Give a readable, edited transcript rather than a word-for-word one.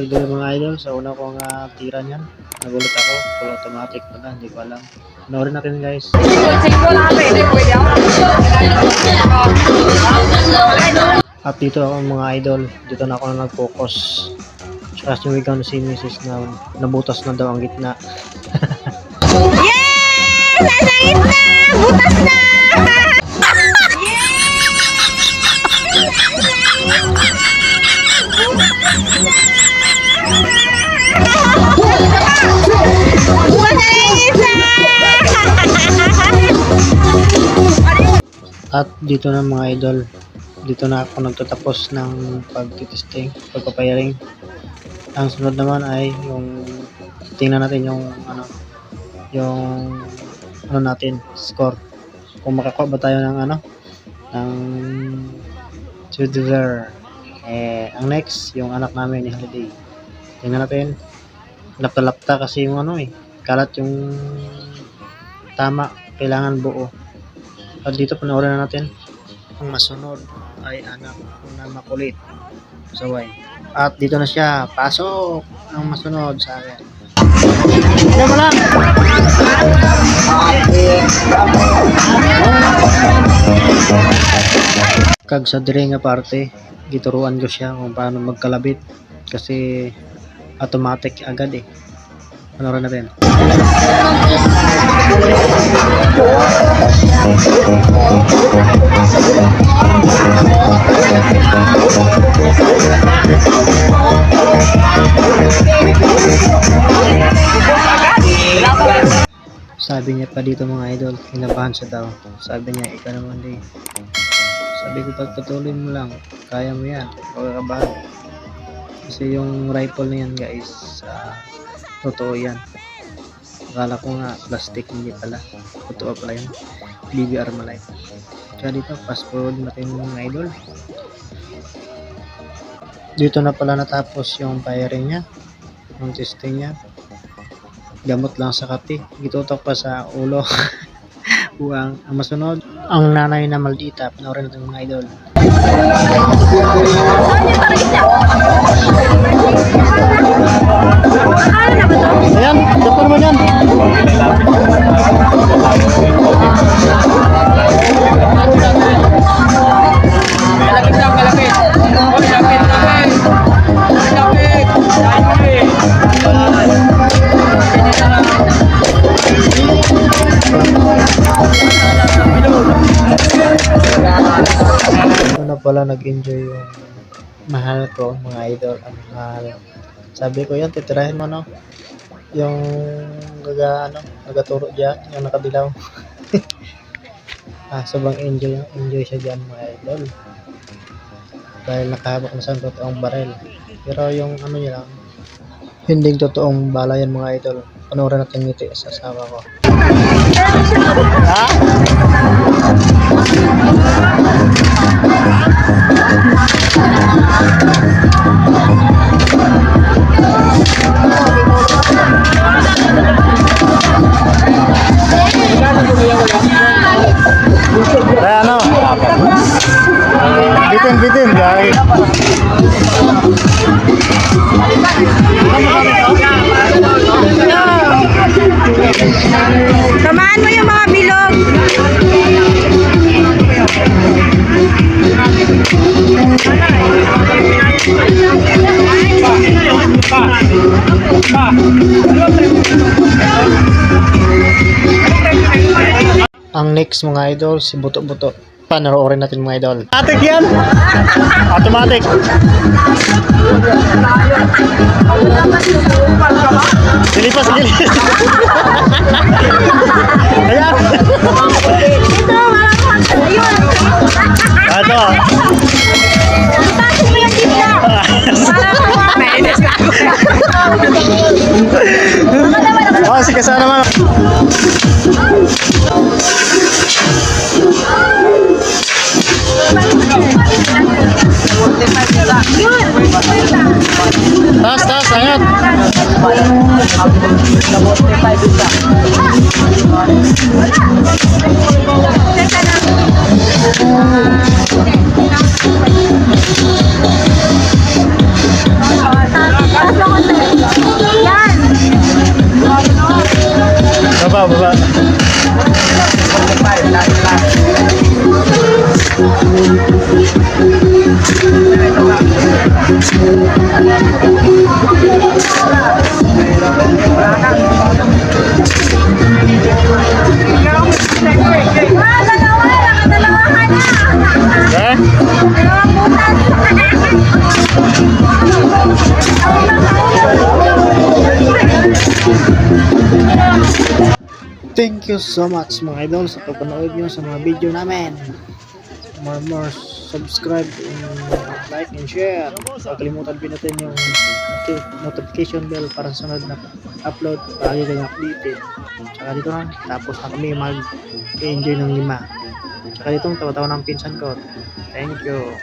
idol mga idol, sa una kong tira niyan, nagulat ako, full automatic pala, hindi ko alam. Panoorin natin guys. At dito ako mga idol, dito na ako na nag-focus. Tsaka sumigaw na si Mrs. na nabutas na daw ang gitna. Yes! Nasa gitna! Butas na! At dito na mga idol, dito na ako nagtatapos ng pagtitesting, pagpapayaring. Ang sunod naman ay yung tingnan natin yung natin score. Kung makakuha ba tayo ng ng silver. Ang next, yung anak namin ni Holiday. Tingnan natin. Lapta-lapta kasi yung kalat yung tama, kailangan buo. At dito panoorin na natin. Ang masunod ay anak na makulit. Saway. At dito na siya. Pasok ang masunod sa akin. Diyan mo lang. Kag sa dire nga parte, gituruan ko siya kung paano magkalabit kasi automatic agad eh. Panoorin natin. Sabi niya pa dito mga idol, kinabahan siya daw. Sabi niya, ikaw naman din. Sabi ko, pagpatuloy mo lang, kaya mo yan, huwag kakabahan. Kasi yung rifle na yan guys, totoo yan. Akala ko nga plastic, hindi pala. Totoo pala yun. BBR Malay. Kaya dito, fast forward natin mga idol. Dito na pala natapos yung firing niya. Yung testing niya. Gamot lang sa kati. Gitutok pa sa ulo. Ang masunod, ang nanay na maldita. Panoorin natin mga idol. Ayan, dapat naman yan. Malapit lang, malapit. Malapit naman. Malapit. Ito na pala nag-enjoy yung mahal ko, mga idol. Ang mahal. Sabi ko yan, titirahin mo yung nagaturo dyan, yung nakadilaw. Sobrang enjoy siya dyan mga idol. Dahil nakahabak na sa totoong barel. Pero yung niya lang, hindi totoong bala yan mga idol. Panoorin natin ngiti sa asawa ko. Bitin guys. Tamaan mo yung mga bilog. Ang next mga idol, si Buto-Buto. Panoorin natin mga idol. Automatic yan! Automatic! Silipas, silipas! Ayan! Ito! Tapos mo yung gitna. Mainis na ako. Sige, sana naman. Taas, ayun. Taas Baba. Ah, dalawa. Nakadalawa ka na. Eh? Dalawang butas. Thank you so much mga idol sa pagpanood nyo sa mga video namin. More subscribe and like and share. Huwag kalimutan pinutin yung notification bell para sa sunod na upload lagi kayong updated. Tsaka dito na, tapos na kami mag-enjoy ng 5. Tsaka dito tawa-tawa ng pinsan ko. Thank you.